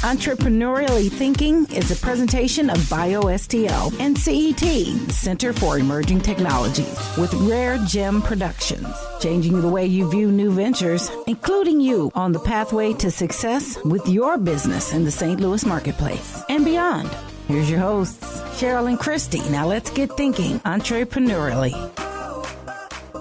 Entrepreneurially Thinking is a presentation of BioSTL and CET, Center for Emerging Technologies, with Rare Gem Productions, changing the way you view new ventures, including you on the pathway to success with your business in the St. Louis marketplace and beyond. Here's your hosts, Cheryl and Christy. Now let's get thinking entrepreneurially.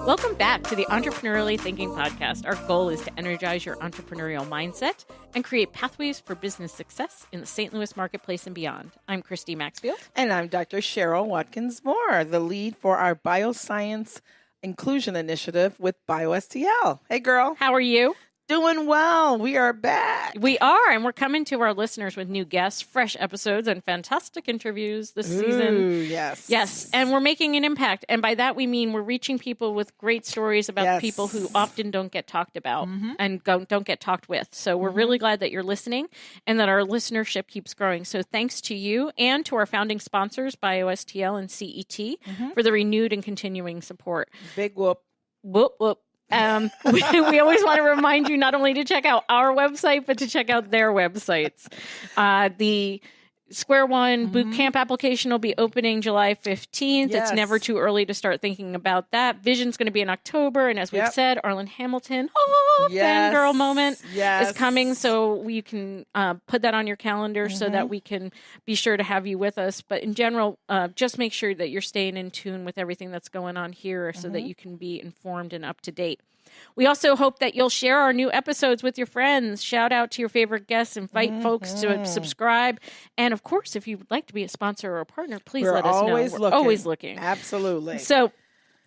Welcome back to the Entrepreneurially Thinking Podcast. Our goal is to energize your entrepreneurial mindset and create pathways for business success in the St. Louis marketplace and beyond. I'm Christy Maxfield. And I'm Dr. Cheryl Watkins-Moore, the lead for our Bioscience Inclusion Initiative with BioSTL. Hey, girl. How are you? Doing well. We are back. We are, and we're coming to our listeners with new guests, fresh episodes, and fantastic interviews this season. Yes. Yes, and we're making an impact. And by that, we mean we're reaching people with great stories about people who often don't get talked about and don't get talked with. So we're really glad that you're listening and that our listenership keeps growing. So thanks to you and to our founding sponsors, BioSTL and CET, for the renewed and continuing support. Big whoop. Whoop, whoop. We always want to remind you not only to check out our website, but to check out their websites. The Square One boot camp application will be opening July 15th. Yes. It's never too early to start thinking about that. Vision's going to be in October. And as we've said, Arlen Hamilton, fangirl moment is coming. So you can put that on your calendar so that we can be sure to have you with us. But in general, just make sure that you're staying in tune with everything that's going on here so that you can be informed and up to date. We also hope that you'll share our new episodes with your friends. Shout out to your favorite guests. Invite folks to subscribe. And, of course, if you would like to be a sponsor or a partner, please let us know. We're always looking. Absolutely. So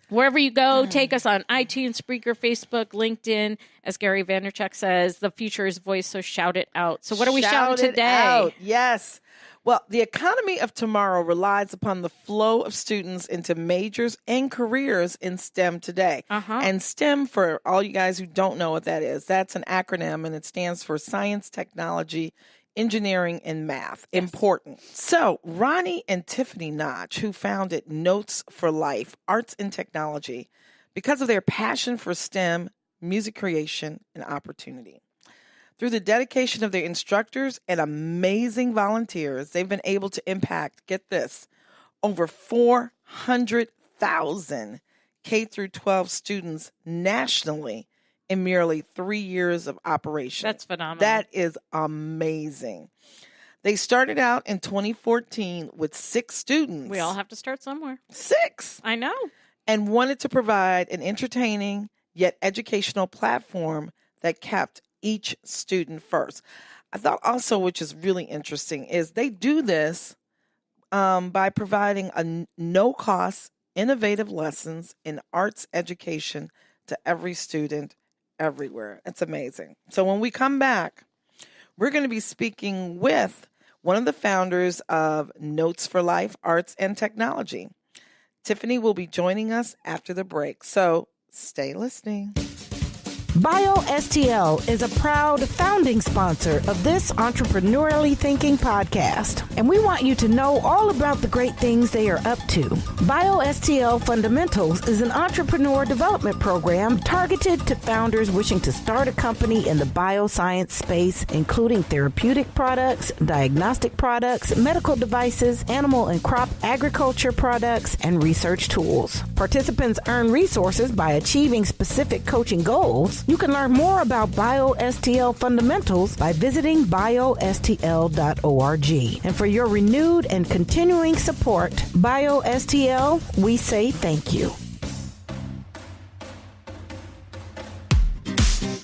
wherever you go, take us on iTunes, Spreaker, Facebook, LinkedIn. As Gary Vaynerchuk says, the future is voice, so shout it out. So what are we shouting today? Out. Yes. Well, the economy of tomorrow relies upon the flow of students into majors and careers in STEM today. And STEM, for all you guys who don't know what that is, that's an acronym, and it stands for Science, Technology, Engineering, and Math. Yes. Important. So Ronnie and Tiffany Notch, who founded Notes for Life, Arts and Technology, because of their passion for STEM, music creation, and opportunity. Through the dedication of their instructors and amazing volunteers, they've been able to impact, get this, over 400,000 K-12 students nationally in merely 3 years of operation. That's phenomenal. That is amazing. They started out in 2014 with 6 students. We all have to start somewhere. 6! I know. And wanted to provide an entertaining yet educational platform that kept each student first. I thought also, which is really interesting, is they do this by providing a no-cost, innovative lessons in arts education to every student everywhere. It's amazing. So when we come back, we're going to be speaking with one of the founders of Notes for Life, Arts and Technology. Tiffany will be joining us after the break. So stay listening. BioSTL is a proud founding sponsor of this Entrepreneurially Thinking podcast, and we want you to know all about the great things they are up to. BioSTL Fundamentals is an entrepreneur development program targeted to founders wishing to start a company in the bioscience space, including therapeutic products, diagnostic products, medical devices, animal and crop agriculture products, and research tools. Participants earn resources by achieving specific coaching goals. You can learn more about BioSTL Fundamentals by visiting biostl.org. And for your renewed and continuing support, BioSTL, we say thank you.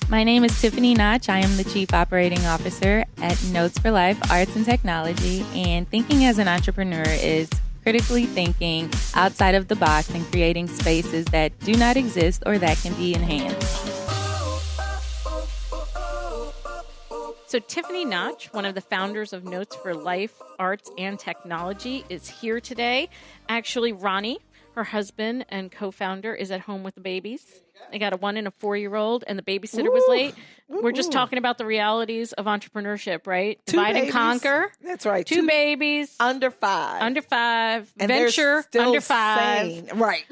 My name is Tiffany Notch. I am the Chief Operating Officer at Notes for Life, Arts and Technology. And thinking as an entrepreneur is critically thinking outside of the box and creating spaces that do not exist or that can be enhanced. So Tiffany Notch, one of the founders of Notes for Life, Arts and Technology, is here today. Actually, Ronnie, her husband and co-founder, is at home with the babies. They got a 1 and a 4-year-old, and the babysitter was late. We're just talking about the realities of entrepreneurship, right? Divide and conquer. That's right. 2 babies. Under 5. Under 5. And venture still under 5. sane. Right.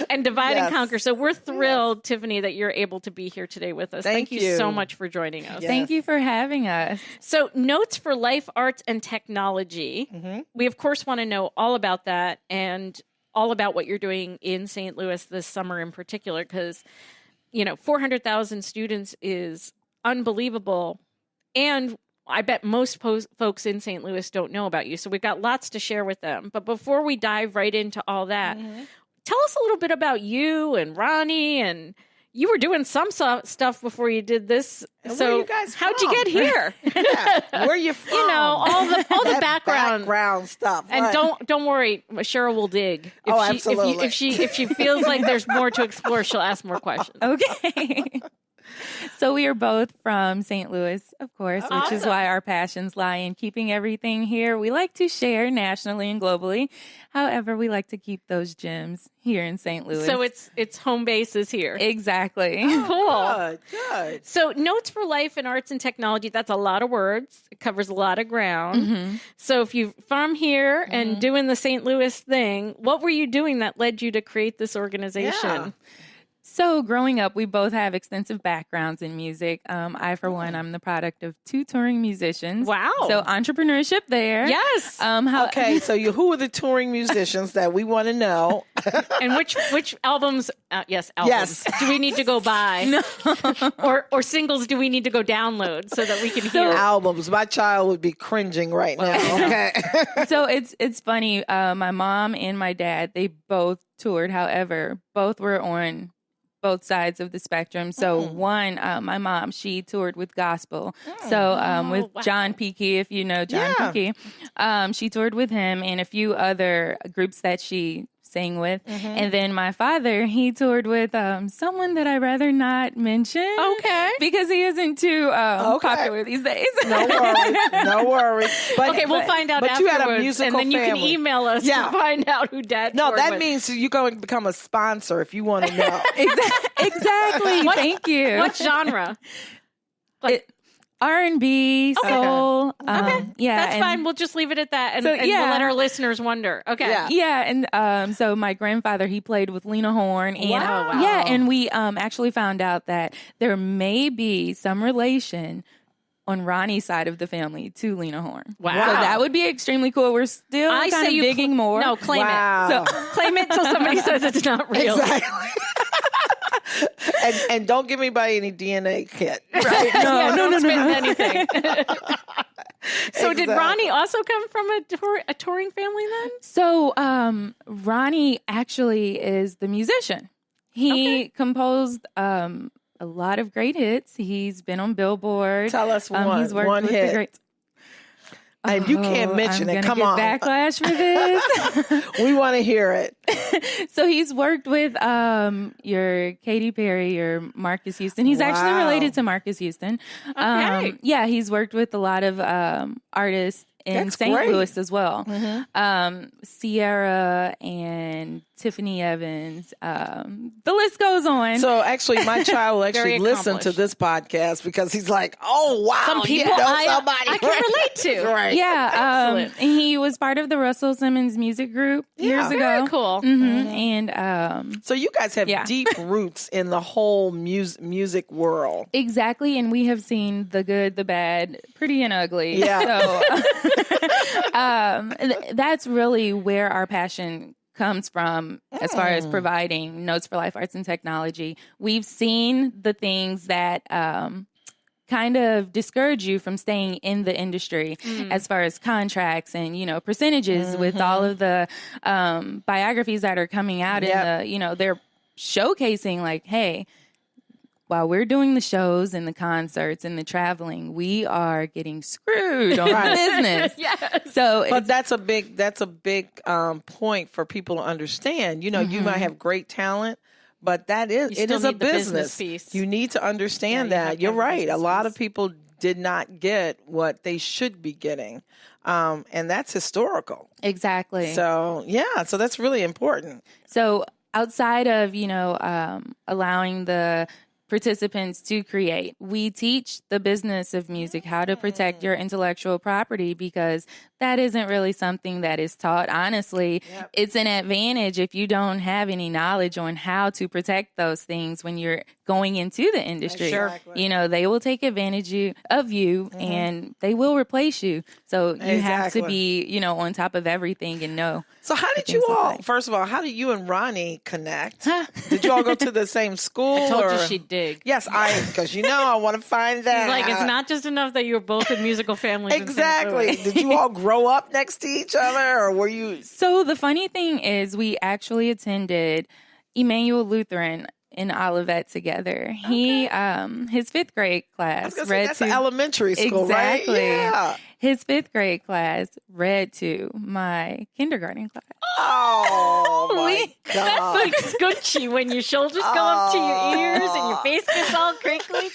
and divide and conquer. So we're thrilled, Tiffany, that you're able to be here today with us. Thank you so much for joining us. Yes. Thank you for having us. So Notes for Life, Arts, and Technology. We, of course, want to know all about that and all about what you're doing in St. Louis this summer in particular, because, 400,000 students is unbelievable. And I bet most folks in St. Louis don't know about you. So we've got lots to share with them. But before we dive right into all that, tell us a little bit about you and Ronnie. And you were doing some stuff before you did this. And so where you guys how'd from? you get here? Where are you from? All the background stuff. And right. don't worry, Cheryl will dig. Absolutely. If she feels like there's more to explore, she'll ask more questions. Okay. So we are both from St. Louis, of course, which is why our passions lie in keeping everything here. We like to share nationally and globally. However, we like to keep those gems here in St. Louis. So it's home base is here. Exactly. Cool. Good. So Notes for Life in Arts and Technology, that's a lot of words. It covers a lot of ground. So if you're from here and doing the St. Louis thing, what were you doing that led you to create this organization? Yeah. So growing up, we both have extensive backgrounds in music. I, for one, I'm the product of 2 touring musicians. Wow. So entrepreneurship there. Yes. Okay, so who are the touring musicians that we want to know? And which albums? Yes, albums. Yes. Do we need to go buy? No. or singles do we need to go download so that we can hear? Albums. My child would be cringing right now. Okay. So it's funny. My mom and my dad, they both toured. However, both were on both sides of the spectrum. So one, my mom, she toured with gospel. So with John Peakey, if you know John Peakey, she toured with him and a few other groups that she sang with. And then my father, he toured with someone that I'd rather not mention. Okay. Because he isn't too popular these days. No worries. But, we'll find out but afterwards. You had a musical and then you family. can email us to find out who Dad toured that with. means you're going to become a sponsor if you want to know. Exactly. Thank you. What genre? R&B, soul. Okay. That's fine. We'll just leave it at that. And, we'll let our listeners wonder. Okay. Yeah. And so my grandfather, he played with Lena Horne. And, Wow. Yeah. And we actually found out that there may be some relation on Ronnie's side of the family to Lena Horne. Wow. So that would be extremely cool. We're still kind of digging more. No, claim Wow. it. So claim it till somebody says it's not real. Exactly. and don't give anybody any DNA kit. Right? No anything. So did Ronnie also come from a touring family then? So Ronnie actually is the musician. He composed a lot of great hits. He's been on Billboard. Tell us He's worked one with hit. the greats. And you can't mention it. Come on. Backlash for this. We want to hear it. So he's worked with your Katy Perry, your Marcus Houston. He's actually related to Marcus Houston. Okay. He's worked with a lot of artists in St. Louis as well. Sierra and Tiffany Evans. The list goes on. So actually, my child will actually listen to this podcast because he's like, oh, wow. Some people I can relate to. Right. Yeah. He was part of the Russell Simmons music group years ago. Very cool. And so you guys have deep roots in the whole music world. Exactly. And we have seen the good, the bad, pretty and ugly. Yeah. So that's really where our passion comes from as far as providing Notes for Life, Arts, and Technology. We've seen the things that kind of discourage you from staying in the industry as far as contracts and, percentages with all of the biographies that are coming out and they're showcasing like, hey, while we're doing the shows and the concerts and the traveling, we are getting screwed on business. So, but that's a big point for people to understand. You might have great talent, but it is a business piece. You need to understand that. You're right. A lot of people did not get what they should be getting, and that's historical. Exactly. So so that's really important. So outside of allowing the participants to create. We teach the business of music, how to protect your intellectual property, because that isn't really something that is taught. Honestly, it's an advantage if you don't have any knowledge on how to protect those things when you're going into the industry. Exactly. You know, they will take advantage of you and they will replace you. So you have to be, you know, on top of everything and know. So how did you all, first of all, how did you and Ronnie connect? Did you all go to the same school? I told you she'd dig. Yes, because I want to find that. Like, it's not just enough that you were both in musical families. Exactly. Did you all grow up next to each other, or were you? So the funny thing is, we actually attended Emmanuel Lutheran in Olivet together. He, his fifth grade class read that's to elementary school, right? Yeah. His fifth grade class read to my kindergarten class. Oh, my God. That's like scoonchy when your shoulders go up to your ears and your face gets all crinkly.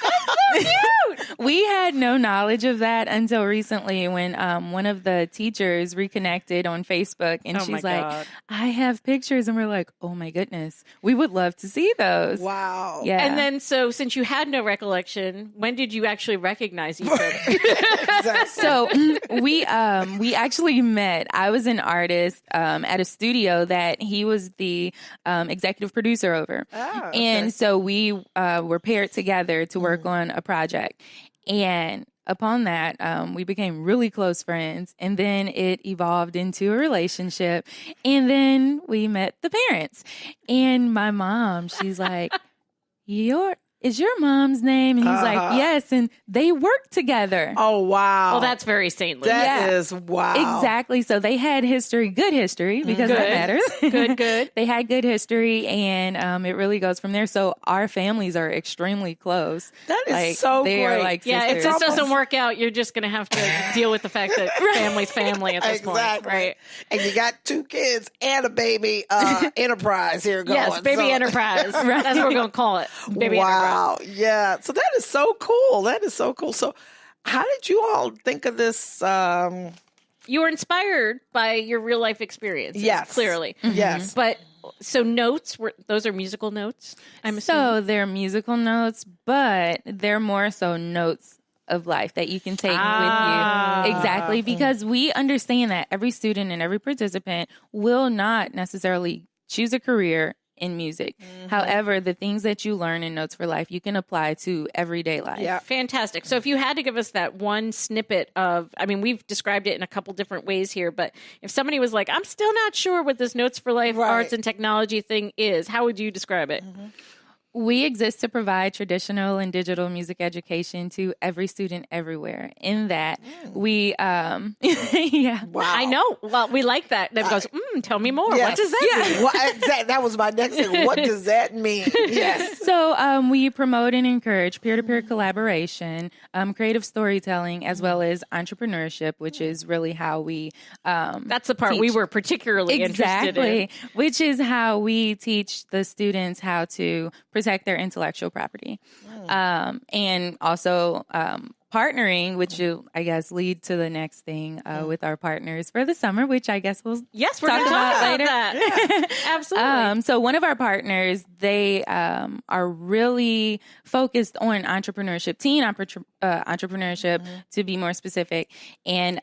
That's so cute. We had no knowledge of that until recently when one of the teachers reconnected on Facebook, and she's like, I have pictures. And we're like, oh my goodness, we would love to see those. Wow. Yeah. And then, so since you had no recollection, when did you actually recognize each other? Exactly. So we actually met. I was an artist at a studio that he was the executive producer over. Oh, okay. And so we were paired together to work on a project. And upon that, we became really close friends. And then it evolved into a relationship. And then we met the parents. And my mom, she's like, is your mom's name? And he's like, yes. And they work together. Oh, wow. Well, that's very saintly. That is wow. Exactly. So they had good history, because that matters. Good. They had good history, and it really goes from there. So our families are extremely close. That is so they great. Are like yeah, sisters. if this doesn't work out, you're just going to have to deal with the fact that family's family at this point. Right. And you got 2 kids and a baby enterprise here going. Yes, baby enterprise. Right. That's what we're going to call it. Baby enterprise. Wow. Yeah. So that is so cool. That is so cool. So how did you all think of this? You were inspired by your real life experiences. Yes. Clearly. Yes. But so notes, those are musical notes, I'm assuming? So they're musical notes, but they're more so notes of life that you can take with you. Exactly. Because we understand that every student and every participant will not necessarily choose a career in music. However, the things that you learn in Notes for Life, you can apply to everyday life. Yeah. Fantastic. So if you had to give us that one snippet of, I mean, we've described it in a couple different ways here, but if somebody was like, I'm still not sure what this Notes for Life arts and technology thing is, how would you describe it? We exist to provide traditional and digital music education to every student everywhere. In that, we, Wow. I know. Well, we like that. That goes, tell me more. Yes. What does that mean? Well, exactly. That was my next thing. What does that mean? Yes. So we promote and encourage peer-to-peer collaboration, creative storytelling, as well as entrepreneurship, which is really how we that's the part we were particularly interested in. Which is how we teach the students how to protect their intellectual property. And also partnering, which will, I guess, lead to the next thing with our partners for the summer, which I guess we'll we're talk about later. That. Yeah, absolutely. So one of our partners, they are really focused on entrepreneurship, teen entrepreneurship, to be more specific. And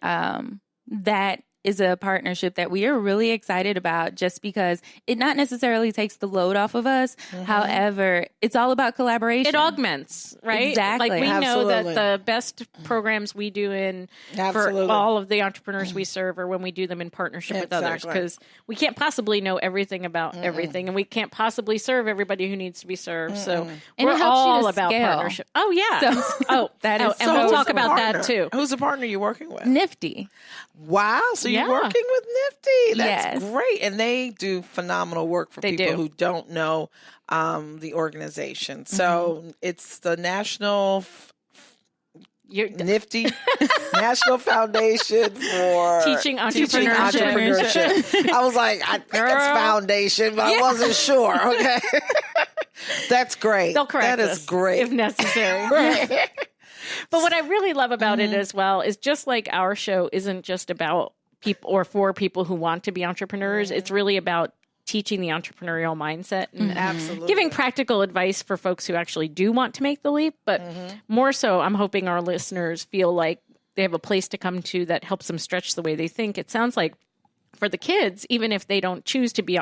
that is a partnership that we are really excited about, just because it not necessarily takes the load off of us. However, it's all about collaboration. It augments, right? Exactly. Like we know that the best programs we do for all of the entrepreneurs we serve are when we do them in partnership with others, because we can't possibly know everything about everything, and we can't possibly serve everybody who needs to be served. So and we're all about scale. Partnership. Oh yeah. That is and we'll talk about that too. Who's the partner you're working with? Nifty. Wow. So you're working with Nifty. That's Yes. great. And they do phenomenal work for people do. who don't know the organization. So it's the National Nifty National Foundation for Teaching entrepreneurship. I was like, I think it's foundation, but I wasn't sure. Okay. That's great. They'll correct That us is great. if necessary. Right. But what I really love about it as well is, just like our show isn't just about people or for people who want to be entrepreneurs, it's really about teaching the entrepreneurial mindset and Absolutely giving practical advice for folks who actually do want to make the leap. But more so, I'm hoping our listeners feel like they have a place to come to that helps them stretch the way they think. It sounds like for the kids, even if they don't choose to be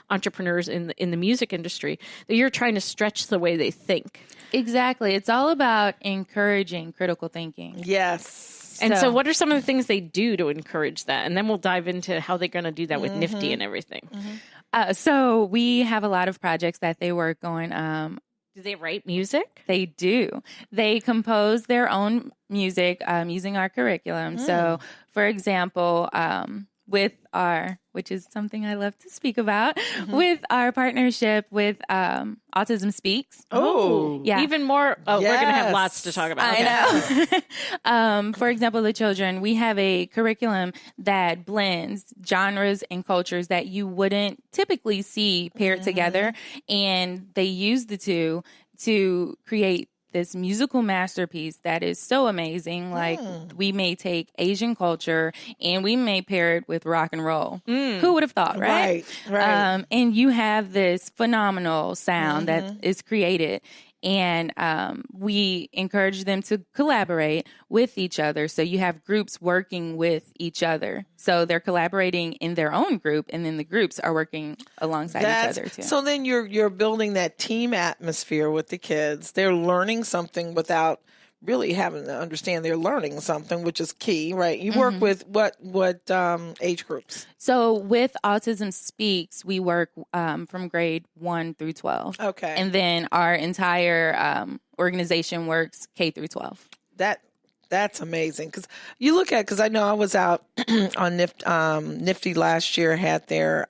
entrepreneurs in the music industry, that you're trying to stretch the way they think. Exactly. It's all about encouraging critical thinking. Yes. And so what are some of the things they do to encourage that? And then we'll dive into how they're going to do that with Nifty and everything. So we have a lot of projects that they work on. Do they write music? They do. They compose their own music using our curriculum. So, for example, with our, which is something I love to speak about, with our partnership with Autism Speaks. Oh, yeah. Even more. Oh, we're going to have lots to talk about. I know. For example, the children, we have a curriculum that blends genres and cultures that you wouldn't typically see paired together. And they use the two to create this musical masterpiece that is so amazing. Like we may take Asian culture and we may pair it with rock and roll. Who would have thought, right? Right. And you have this phenomenal sound that is created. And we encourage them to collaborate with each other. So you have groups working with each other. So they're collaborating in their own group, and then the groups are working alongside each other too. So then you're building that team atmosphere with the kids. They're learning something without really having to understand they're learning something, which is key, right? You work with what age groups? So with Autism Speaks, we work from grade 1 through 12. Okay. And then our entire organization works K through 12. That's amazing. Because you look at, because I know I was out on Nifty last year, had their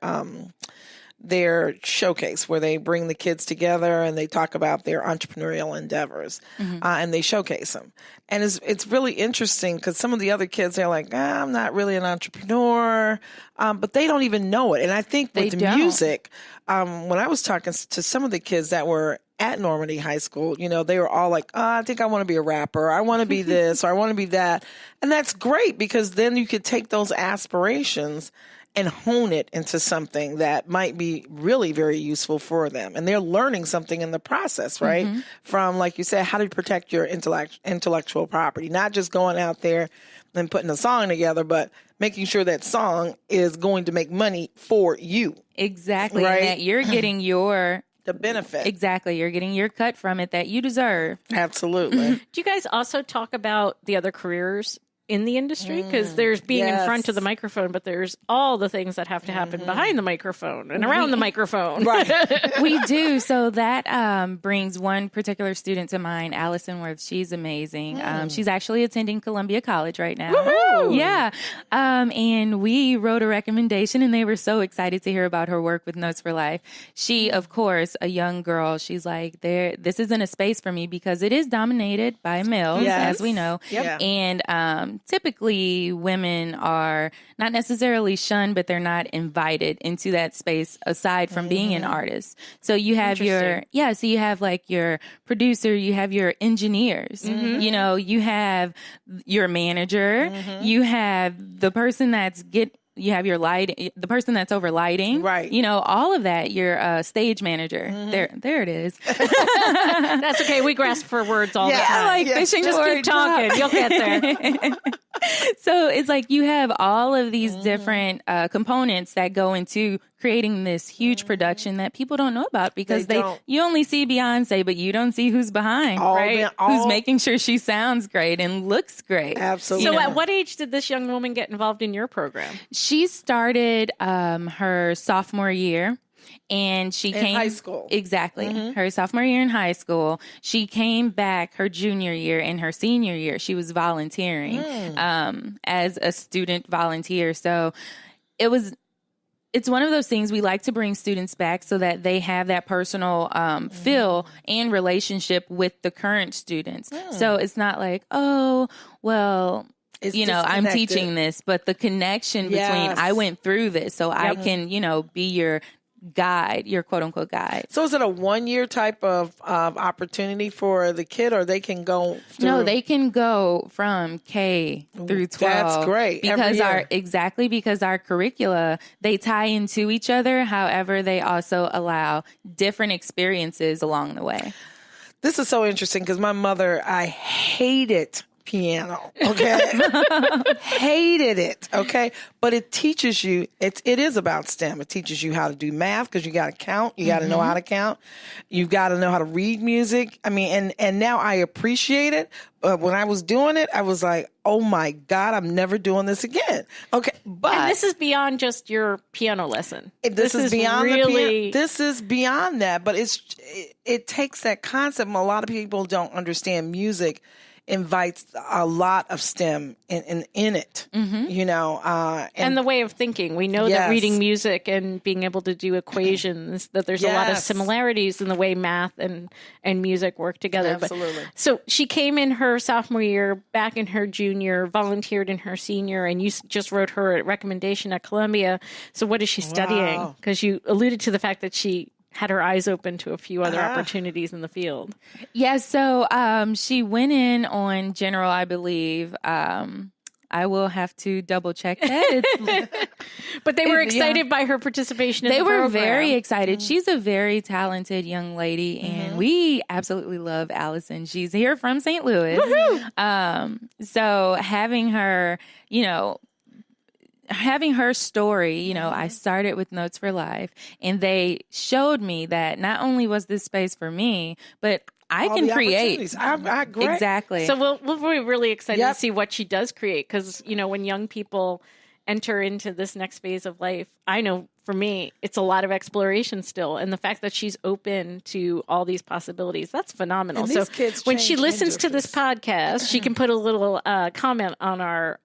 showcase where they bring the kids together and they talk about their entrepreneurial endeavors and they showcase them. And it's really interesting because some of the other kids, they're like, I'm not really an entrepreneur, but they don't even know it. And I think with the music, when I was talking to some of the kids that were at Normandy High School, they were all like, I think I want to be a rapper. I want to be this or I want to be that. And that's great because then you could take those aspirations and hone it into something that might be really very useful for them. And they're learning something in the process, right? From, like you said, how to protect your intellectual property, not just going out there and putting a song together, but making sure that song is going to make money for you. Exactly. Right? And that you're getting the benefit. Exactly. You're getting your cut from it that you deserve. Absolutely. Do you guys also talk about the other careers in the industry? Because there's being in front of the microphone, but there's all the things that have to happen behind the microphone and around the microphone. Right. We do. So that brings one particular student to mind, Allison Worth. She's amazing. She's actually attending Columbia College right now. Woo-hoo! Yeah. And we wrote a recommendation and they were so excited to hear about her work with Notes for Life. She, of course, a young girl, she's like, this isn't a space for me because it is dominated by males, as we know. Yep. And typically women are not necessarily shunned, but they're not invited into that space aside from being an artist. So you have so you have like your producer, you have your engineers, you have your manager, you have the person you have your light, the person that's over lighting, right? All of that. Your stage manager. There it is. That's okay. We grasp for words all the time. Like fishing. Just keep talking. You'll get there. So it's like you have all of these different components that go into creating this huge production that people don't know about because you only see Beyonce, but you don't see who's behind, right? Who's making sure she sounds great and looks great. Absolutely. So at what age did this young woman get involved in your program? She started her sophomore year. And she came high school. Exactly. Her sophomore year in high school. She came back her junior year and her senior year. She was volunteering as a student volunteer. So it's one of those things we like to bring students back so that they have that personal feel and relationship with the current students. So it's not like, oh, well, I'm teaching this, but the connection between I went through this, so I can, be your guide, your quote unquote guide. So is it a 1-year type of opportunity for the kid, or they can go through? No, they can go from K through 12. That's great. Because our curricula, they tie into each other. However, they also allow different experiences along the way. This is so interesting because my mother, I hated piano, okay? Hated it, okay? But it teaches you, it is about STEM. It teaches you how to do math because you got to count. You got to know how to count. You got to know how to read music. I mean, and now I appreciate it. But when I was doing it, I was like, oh my God, I'm never doing this again. Okay, but. And this is beyond just your piano lesson. This is beyond really. This is beyond that, but it takes that concept. A lot of people don't understand music invites a lot of STEM in it, you know. And the way of thinking. We know that reading music and being able to do equations, that there's a lot of similarities in the way math and music work together. Absolutely. But, so she came in her sophomore year, back in her junior, volunteered in her senior, and you just wrote her a recommendation at Columbia. So what is she studying? Because you alluded to the fact that she had her eyes open to a few other opportunities in the field. Yeah, so she went in on general, I believe. I will have to double check that. But they were excited by her participation in the program. They were very excited. She's a very talented young lady, and we absolutely love Allison. She's here from St. Louis. So having her, having her story, I started with Notes for Life, and they showed me that not only was this space for me, but I can create. I agree. Exactly. So we'll be really excited to see what she does create, because, when young people enter into this next phase of life, I know for me, it's a lot of exploration still. And the fact that she's open to all these possibilities, that's phenomenal. So when she listens to this podcast, she can put a little comment on our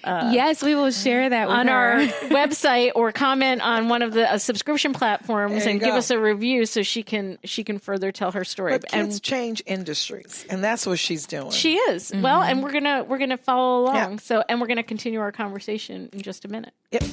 yes, we will share that with on her. Our website, or comment on one of the subscription platforms and give us a review so she can further tell her story. But kids change industries, and that's what she's doing. She is. Well, and we're gonna follow along. So, and we're gonna continue our conversation in just a minute. Yep.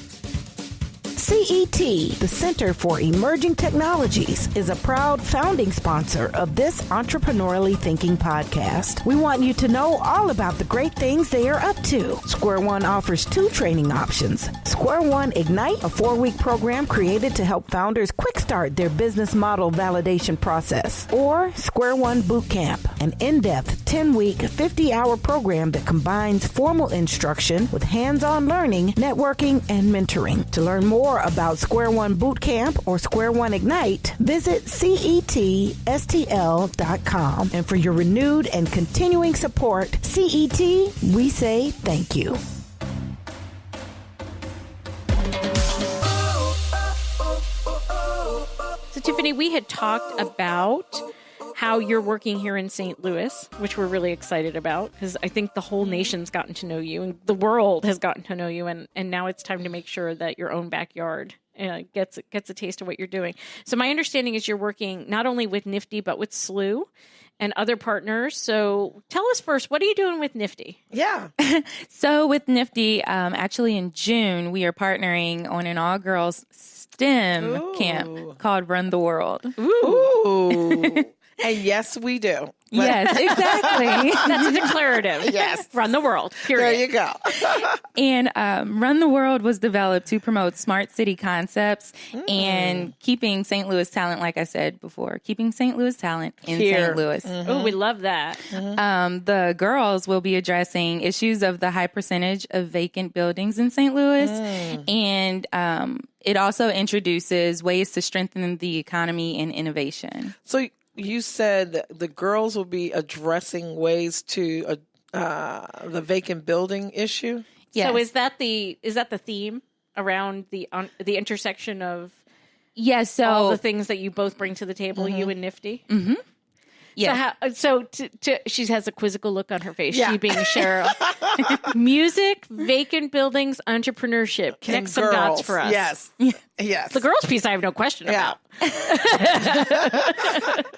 CET, the Center for Emerging Technologies, is a proud founding sponsor of this entrepreneurially thinking podcast. We want you to know all about the great things they are up to. Square One offers 2 training options. Square One Ignite, a 4-week program created to help founders quick start their business model validation process. Or Square One Bootcamp, an in-depth 10-week, 50-hour program that combines formal instruction with hands-on learning, networking, and mentoring. To learn more about Square One Bootcamp or Square One Ignite, visit CETSTL.com. And for your renewed and continuing support, CET, we say thank you. So, Tiffany, we had talked about how you're working here in St. Louis, which we're really excited about, because I think the whole nation's gotten to know you and the world has gotten to know you. And now it's time to make sure that your own backyard gets a taste of what you're doing. So my understanding is you're working not only with Nifty, but with SLU and other partners. So tell us first, what are you doing with Nifty? Yeah. So with Nifty, actually in June, we are partnering on an all-girls STEM camp called Run the World. Ooh. And yes, we do. Yes, exactly. That's a declarative. Yes. Run the world. Period. There you go. And Run the World was developed to promote smart city concepts and keeping St. Louis talent, like I said before, keeping St. Louis talent in St. Louis. Oh, we love that. The girls will be addressing issues of the high percentage of vacant buildings in St. Louis. And it also introduces ways to strengthen the economy and innovation. So you said the girls will be addressing ways to the vacant building issue. Yes. So is that the theme around the intersection of all the things that you both bring to the table, you and Nifty? Mm-hmm. Yeah. So she has a quizzical look on her face. Yeah. She being Cheryl. Music, vacant buildings, entrepreneurship. Connect some dots for us. Yes. Yes. The girls piece I have no question about.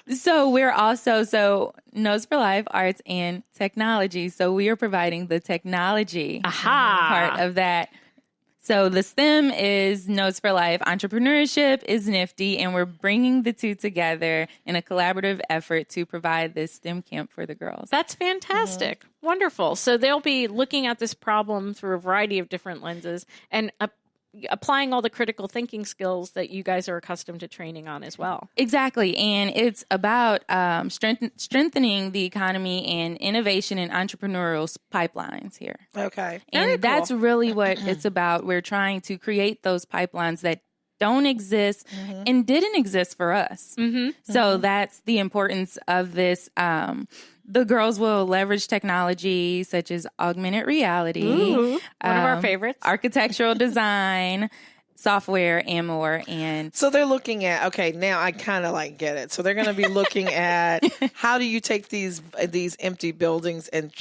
So we're also, Notes for Life, Arts, and Technology. So we are providing the technology part of that. So the STEM is Notes for Life, entrepreneurship is Nifty, and we're bringing the two together in a collaborative effort to provide this STEM camp for the girls. That's fantastic. Wonderful. So they'll be looking at this problem through a variety of different lenses and applying all the critical thinking skills that you guys are accustomed to training on as well. Exactly. And it's about strengthening the economy and innovation and entrepreneurial pipelines here. Okay. And that's really what it's about. We're trying to create those pipelines that don't exist and didn't exist for us. So that's the importance of this. The girls will leverage technology such as augmented reality, one of our favorites, architectural design, software, and more. And so they're looking at, okay, now I kind of like get it. So they're going to be looking at how do you take these empty buildings and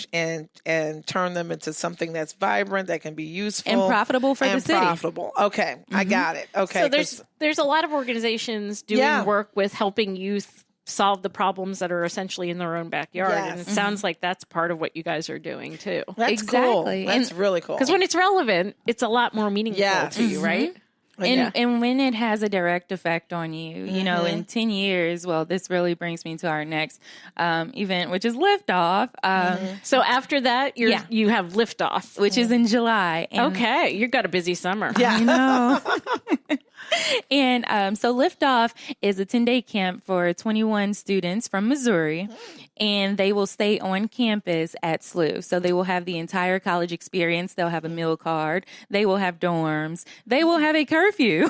turn them into something that's vibrant, that can be useful and profitable for the city. Profitable. Okay, I got it. Okay. So there's a lot of organizations doing work with helping youth solve the problems that are essentially in their own backyard. Yes. And it sounds like that's part of what you guys are doing too. That's cool. That's really cool. Because when it's relevant, it's a lot more meaningful to you, right? And when it has a direct effect on you, you know, in 10 years, well, this really brings me to our next event, which is Liftoff. So after that, you have Liftoff. Which is in July. And okay. You've got a busy summer. Yeah. I know. And so Liftoff is a 10-day camp for 21 students from Missouri, and they will stay on campus at SLU. So they will have the entire college experience. They'll have a meal card. They will have dorms. They will have a curfew.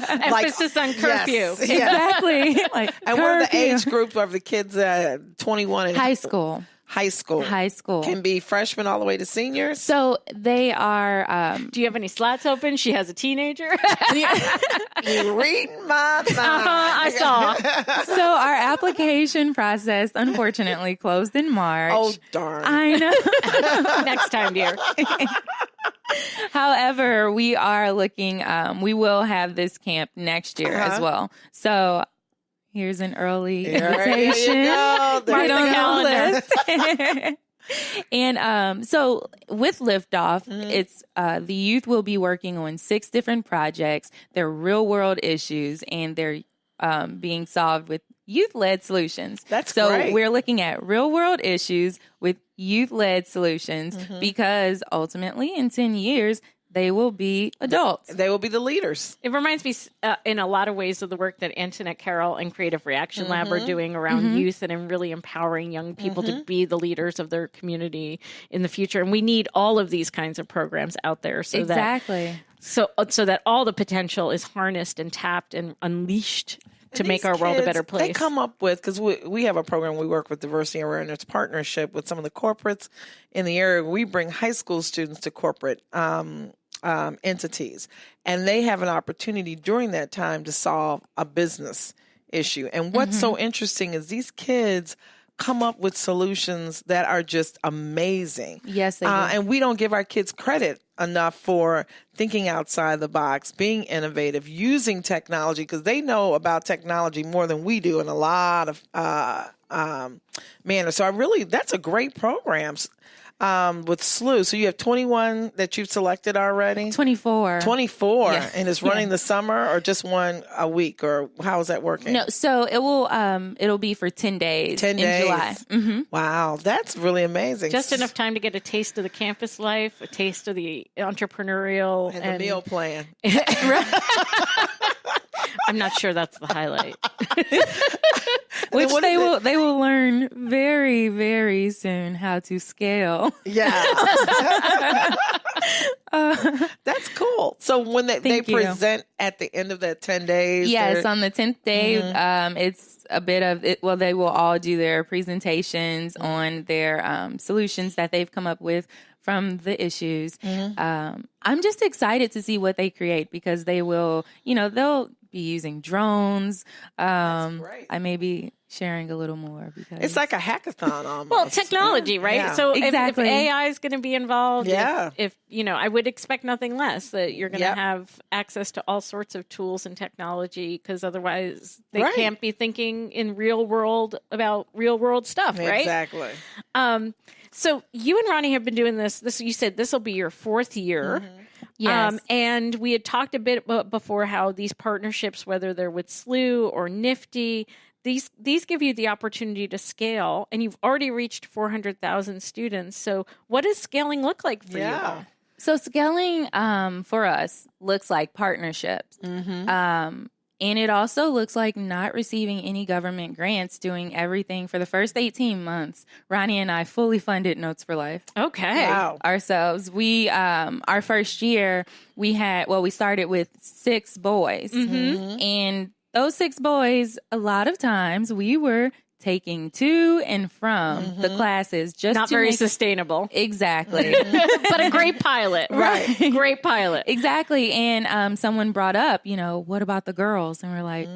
Emphasis on curfew. Yes. Exactly. And what are the age group of the kids 21 and high school? High school. Can be freshmen all the way to seniors. So they are... do you have any slots open? She has a teenager. You reading my mind. I saw. So our application process, unfortunately, closed in March. Oh, darn. I know. Next time, dear. However, we are looking... we will have this camp next year as well. So... Here's an early invitation. Get on the list. And so with Liftoff, it's the youth will be working on 6 different projects. They're real world issues, and they're being solved with youth-led solutions. That's so great. We're looking at real world issues with youth-led solutions because ultimately in 10 years, they will be adults. They will be the leaders. It reminds me in a lot of ways of the work that Antoinette Carroll and Creative Reaction Lab are doing around youth and in really empowering young people to be the leaders of their community in the future. And we need all of these kinds of programs out there so that all the potential is harnessed and tapped and unleashed to make our world a better place. They come up with, because we have a program, we work with Diversity Awareness Partnership with some of the corporates in the area. We bring high school students to corporate entities, and they have an opportunity during that time to solve a business issue. And what's so interesting is these kids come up with solutions that are just amazing. Yes, they do. And we don't give our kids credit enough for thinking outside the box, being innovative, using technology, because they know about technology more than we do in a lot of manners. So that's a great program. With SLU. So you have 21 that you've selected already? 24. 24. Yeah. And it's running the summer or just one a week, or how is that working? No, so it'll be for 10 days. 10 days. In July. Wow. That's really amazing. Just enough time to get a taste of the campus life, a taste of the entrepreneurial and the meal plan. I'm not sure that's the highlight. Which they will learn very, very soon how to scale. Yeah. That's cool. So when they present at the end of that 10 days? Yes, on the 10th day, it's a bit of it. Well, they will all do their presentations on their solutions that they've come up with from the issues. I'm just excited to see what they create, because they will, they'll be using drones. I may be sharing a little more because it's like a hackathon almost. Well, technology, right? Yeah. So exactly. if AI is going to be involved, if I would expect nothing less that you're going to have access to all sorts of tools and technology, because otherwise they can't be thinking in real world about real world stuff, right? Exactly. So you and Ronnie have been doing this. You said this will be your 4th year. Yes. And we had talked a bit before how these partnerships, whether they're with SLU or NIFTY, these give you the opportunity to scale, and you've already reached 400,000 students. So what does scaling look like for you all? So scaling for us looks like partnerships. And it also looks like not receiving any government grants, doing everything for the first 18 months. Ronnie and I fully funded Notes for Life. Okay. Wow. Ourselves. We, our first year, we started with 6 boys. And those 6 boys, a lot of times we were taking to and from the classes, just not very sustainable. Exactly. But a great pilot. Right. Great pilot. Exactly. And someone brought up, what about the girls? And we're like,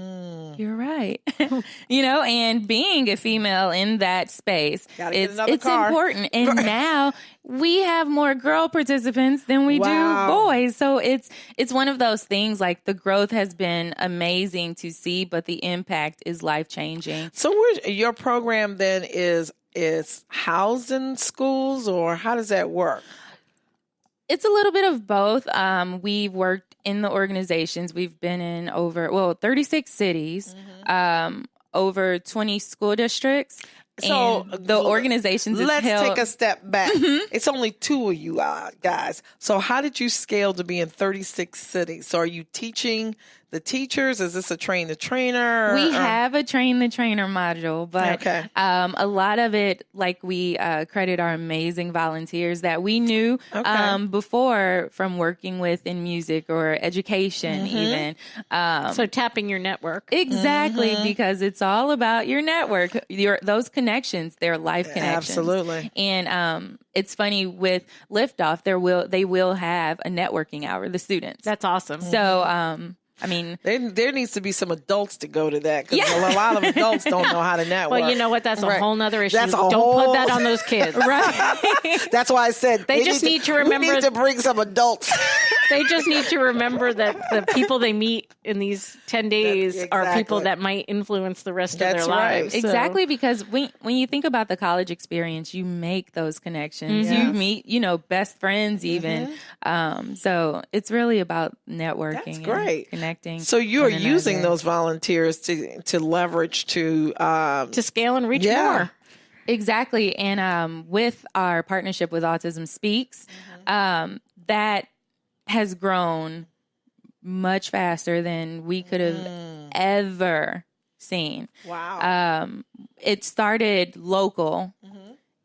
you're right. And being a female in that space, it's important. And now we have more girl participants than we do boys. So it's one of those things, like, the growth has been amazing to see, but the impact is life-changing. So your program then is housed in schools, or how does that work? It's a little bit of both. We've worked in the organizations. We've been in over 36 cities, over 20 school districts. So and the organizations. Let's take a step back. It's only 2 of you guys. So how did you scale to be in 36 cities? So are you teaching the teachers? Is this a train the trainer? We have a train the trainer module, but a lot of it, like, we credit our amazing volunteers that we knew before from working with in music or education even. So tapping your network. Exactly, because it's all about your network. Those connections, they're life connections. Absolutely. And it's funny, with Liftoff, they will have a networking hour, the students. That's awesome. So, I mean, there needs to be some adults to go to that, because a lot of adults don't know how to network. Well, you know what? That's a whole nother issue. Don't put that on those kids. Right. That's why I said they just need to remember. We need to bring some adults. They just need to remember that the people they meet in these 10 days are people that might influence the rest of their lives. So. Exactly, because when you think about the college experience, you make those connections. You meet, best friends even. So it's really about networking. That's great. And connecting. So you are using those volunteers to leverage to scale and reach more. Exactly. And with our partnership with Autism Speaks, that has grown much faster than we could have ever seen. Wow. It started local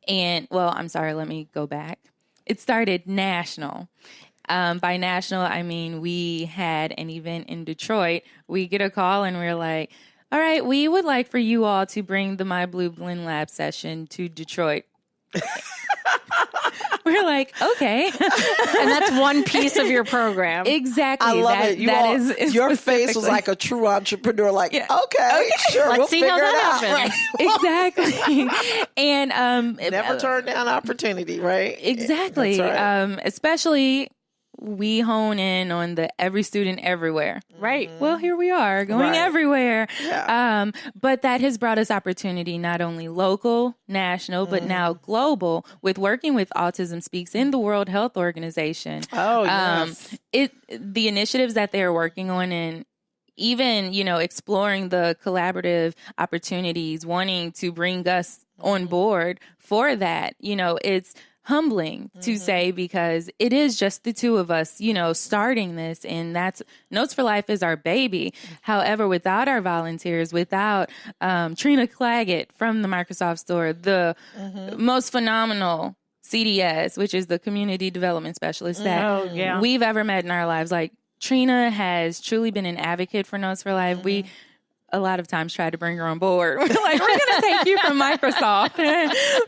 and, I'm sorry, let me go back. It started national. By national, I mean, we had an event in Detroit. We get a call and we're like, all right, we would like for you all to bring the My Blue Blend Lab session to Detroit. We're like, okay. And that's one piece of your program. Exactly. I love it. Your face was like a true entrepreneur, like, okay, sure, let's see how that happens. Right. Exactly. And never turn down opportunity, right? Exactly. That's right. Especially we hone in on the every student everywhere. Right. Well, here we are going everywhere. Yeah. But that has brought us opportunity, not only local, national, but now global, with working with Autism Speaks in the World Health Organization. Oh, yes. The initiatives that they're working on, and even, exploring the collaborative opportunities, wanting to bring us on board for that, it's humbling to say, because it is just the 2 of us, starting this, and that's Notes for Life is our baby. However, without our volunteers, without Trina Claggett from the Microsoft Store, the most phenomenal CDS, which is the Community Development Specialist that we've ever met in our lives. Like, Trina has truly been an advocate for Notes for Life. We a lot of times try to bring her on board. We're like, we're going to take you from Microsoft.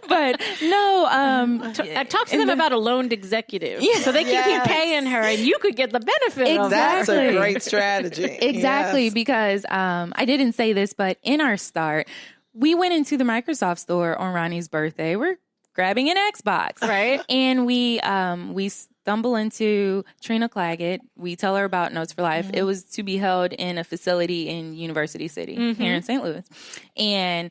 But no. Talk to them about a loaned executive. So they can keep paying her and you could get the benefit of that. That's a great strategy. Exactly. Because I didn't say this, but in our start, we went into the Microsoft Store on Ronnie's birthday. We're grabbing an Xbox. Right. And we stumble into Trina Claggett. We tell her about Notes for Life. It was to be held in a facility in University City here in St. Louis. And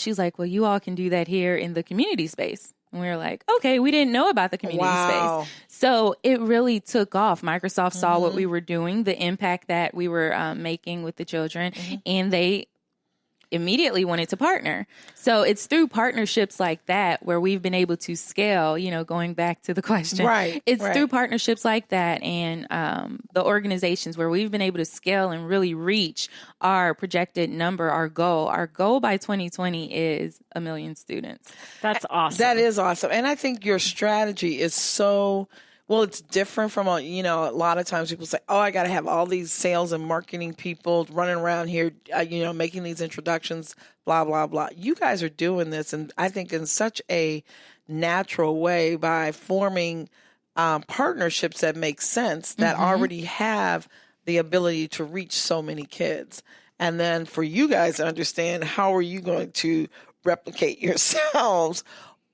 she's like, well, you all can do that here in the community space. And we were like, okay, we didn't know about the community space. So it really took off. Microsoft saw what we were doing, the impact that we were making with the children, and they immediately wanted to partner. So it's through partnerships like that where we've been able to scale, going back to the question. Right. It's through partnerships like that and the organizations where we've been able to scale and really reach our projected number, our goal. Our goal by 2020 is 1 million students. That's awesome. That is awesome. And I think your strategy is so... Well, it's different from, a lot of times people say, I got to have all these sales and marketing people running around here, making these introductions, blah, blah, blah. You guys are doing this, and I think in such a natural way by forming partnerships that make sense, that already have the ability to reach so many kids. And then for you guys to understand, how are you going to replicate yourselves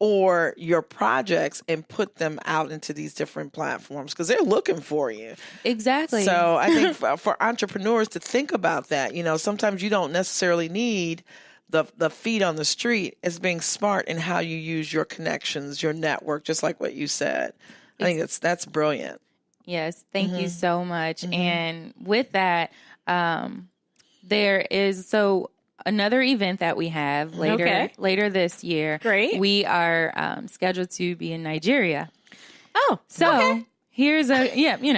or your projects and put them out into these different platforms, because they're looking for you. Exactly. So I think for entrepreneurs to think about that, sometimes you don't necessarily need the feet on the street. As being smart in how you use your connections, your network, just like what you said. I think that's brilliant. Yes. Thank you so much. And with that, there is another event that we have later this year. Great. We are scheduled to be in Nigeria. Oh, so here's it's if you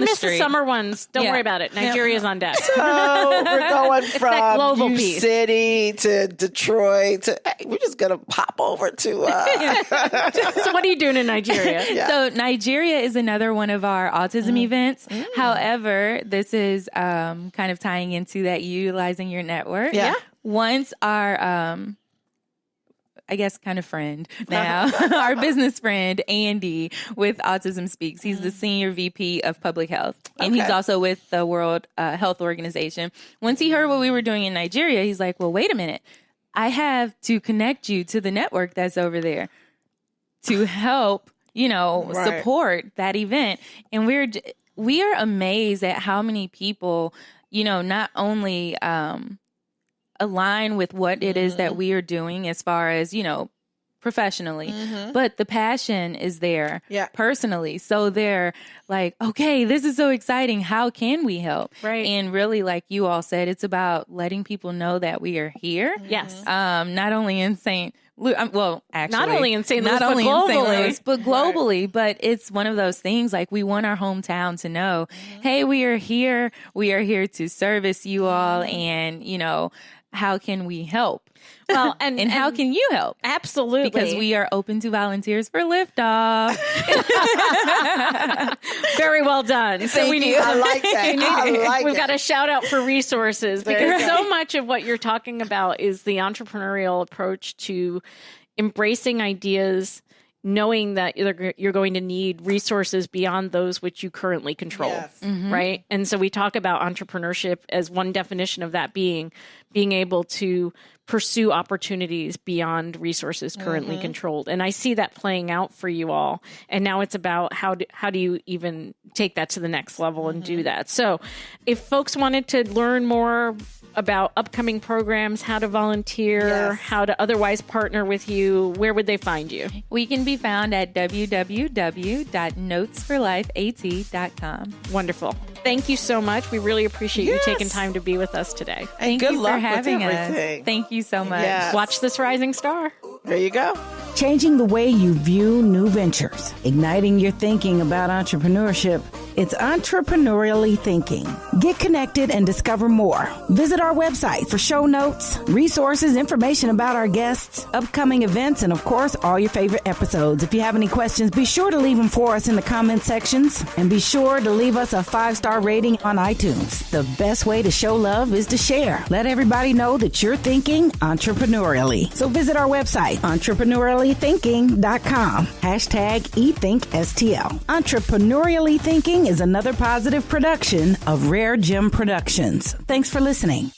miss the summer ones, don't worry about it. Nigeria's on deck. So we're going from City to Detroit. We're just going to pop over to... So what are you doing in Nigeria? So Nigeria is another one of our autism events. However, this is kind of tying into that, utilizing your network. Yeah. Once our... I guess kind of friend now, our business friend, Andy, with Autism Speaks. He's the Senior VP of Public Health, and he's also with the World Health Organization. Once he heard what we were doing in Nigeria, he's like, well, wait a minute. I have to connect you to the network that's over there to help, support that event. And we are amazed at how many people, not only align with what it is that we are doing as far as, professionally, but the passion is there personally. So they're like, okay, this is so exciting. How can we help? Right. And really, like you all said, it's about letting people know that we are here. Yes. Not only in St. Louis, not only in St. Louis, but globally. But globally, but it's one of those things like we want our hometown to know, hey, we are here. We are here to service you all. And, how can we help? Well, and how can you help? Absolutely. Because we are open to volunteers for liftoff. Very well done. So I like that. We've got a shout out for resources, because so much of what you're talking about is the entrepreneurial approach to embracing ideas, knowing that you're going to need resources beyond those which you currently control, right? And so we talk about entrepreneurship as one definition of that being able to pursue opportunities beyond resources currently controlled. And I see that playing out for you all. And now it's about how do you even take that to the next level and do that. So if folks wanted to learn more about upcoming programs, how to volunteer, how to otherwise partner with you, where would they find you? We can be found at www.notesforlifeat.com. Wonderful. Thank you so much. We really appreciate you taking time to be with us today. And Thank you for having us. Thank you so much. Yes. Watch this rising star. There you go. Changing the way you view new ventures, igniting your thinking about entrepreneurship. It's Entrepreneurially Thinking. Get connected and discover more. Visit our website for show notes, resources, information about our guests, upcoming events, and of course, all your favorite episodes. If you have any questions, be sure to leave them for us in the comment sections, and be sure to leave us a 5-star rating on iTunes. The best way to show love is to share. Let everybody know that you're thinking entrepreneurially. So visit our website, entrepreneuriallythinking.com. #ETHINKSTL. Entrepreneurially Thinking is another positive production of Rare Gem Productions. Thanks for listening.